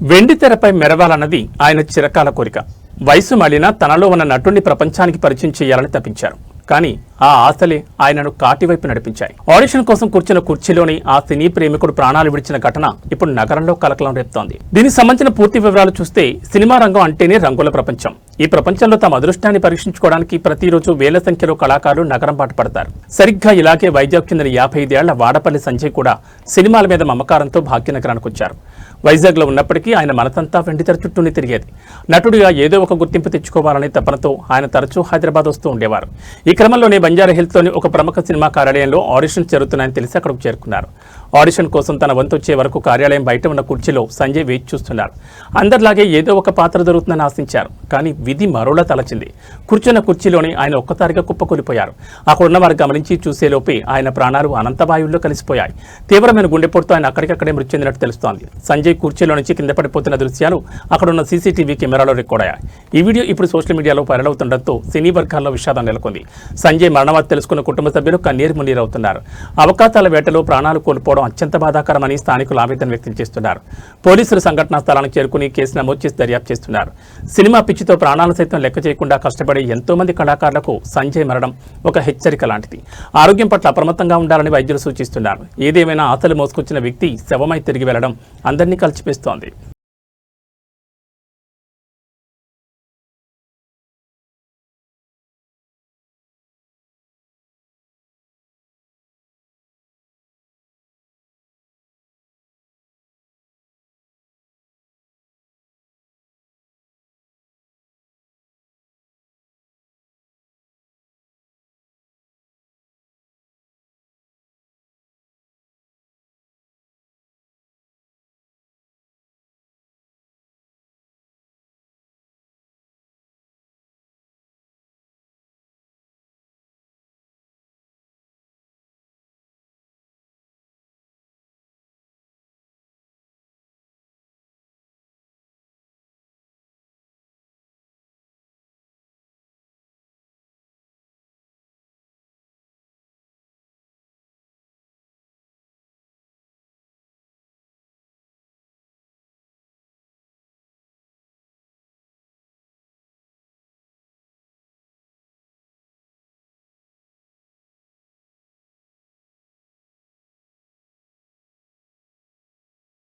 వెండి తెరపై మెరవాలన్నది ఆయన చిరకాల కోరిక. వయసు మళ్ళినా తనలో ఉన్న నటుడిని ప్రపంచానికి పరిచయం చేయాలని తప్పించారు. కానీ ఆ ఆశలే ఆయనను కాటివైపు నడిపించాయి. ఆడిషన్ కోసం కూర్చున్న కుర్చీలోని ఆ సినీ ప్రేమికుడు ప్రాణాలు విడిచిన ఘటన ఇప్పుడు నగరంలో కలకలం రేపుతోంది. దీనికి సంబంధించిన పూర్తి వివరాలు చూస్తే సినిమా రంగం అంటేనే రంగుల ప్రపంచం. ఈ ప్రపంచంలో తమ అదృష్టాన్ని పరీక్షించుకోవడానికి ప్రతిరోజు వేల సంఖ్యలో కళాకారులు నగరం బాట పడతారు. సరిగ్గా ఇలాగే వైజాగ్ చెందిన 55 ఏళ్ల వాడపల్లి సంజయ్ కూడా సినిమాల మీద మమకారంతో భాగ్యనగరానికి వచ్చారు. వైజాగ్లో ఉన్నప్పటికీ ఆయన మనసంతా వెండితెర చుట్టూనే తిరిగేది. నటుడిగా ఏదో ఒక గుర్తింపు తెచ్చుకోవాలనే తపనతో ఆయన తరచూ హైదరాబాద్ వస్తూ ఉండేవారు. ఈ క్రమంలోనే బంజారాహిల్స్లోని ఒక ప్రముఖ సినిమా కార్యాలయంలో ఆడిషన్స్ జరుగుతున్నాయని తెలిసి అక్కడికి చేరుకున్నారు. ఆడిషన్ కోసం తన వంతు వచ్చే వరకు కార్యాలయం బయట ఉన్న కుర్చీలో సంజయ్ వేచి చూస్తున్నారు. అందరిలాగే ఏదో ఒక పాత్ర దొరుకుతుందని ఆశించారు. కానీ విధి మరోలా తలచింది. కూర్చున్న కుర్చీలోనే ఆయన ఒక్కసారిగా కుప్పకూలిపోయారు. అక్కడున్న వారు గమనించి చూసేలోపే ఆయన ప్రాణాలు అనంతవాయువుల్లో కలిసిపోయాయి. తీవ్రమైన గుండెపోటుతో ఆయన అక్కడికక్కడే మృతి చెందినట్టు తెలుస్తోంది. సంజయ్ కుర్చీలో నుంచి కింద పడిపోతున్న దృశ్యాలు అక్కడున్న సీసీటీవీ కెమెరాలో రికార్డ్ అయ్యాయి. ఈ వీడియో ఇప్పుడు సోషల్ మీడియాలో వైరల్ అవుతుండటంతో సినీ వర్గాల్లో విషాదం నెలకొంది. సంజయ్ మరణవార్త తెలుసుకున్న కుటుంబ సభ్యులు కన్నీరు మున్నీరవుతున్నారు. అవకాశాల వేటలో ప్రాణాలు కోల్పోవడం అత్యంత బాధాకరమని స్థానికులు ఆవేదన వ్యక్తం చేస్తున్నారు. పోలీసులు సంఘటనా స్థలానికి చేరుకుని కేసు నమోదు చేసి దర్యాప్తు చేస్తున్నారు. సినిమా పిచ్చితో ప్రాణాలు సైతం లెక్క చేయకుండా కష్టపడే ఎంతో మంది కళాకారులకు సంజయ్ మరణం ఒక హెచ్చరిక లాంటిది. ఆరోగ్యం పట్ల అప్రమత్తంగా ఉండాలని వైద్యులు సూచిస్తున్నారు. ఏదేమైనా ఆశలు మోసుకొచ్చిన వ్యక్తి శవమై తిరిగి వెళ్లడం అందరినీ కలిసిపేస్తోంది.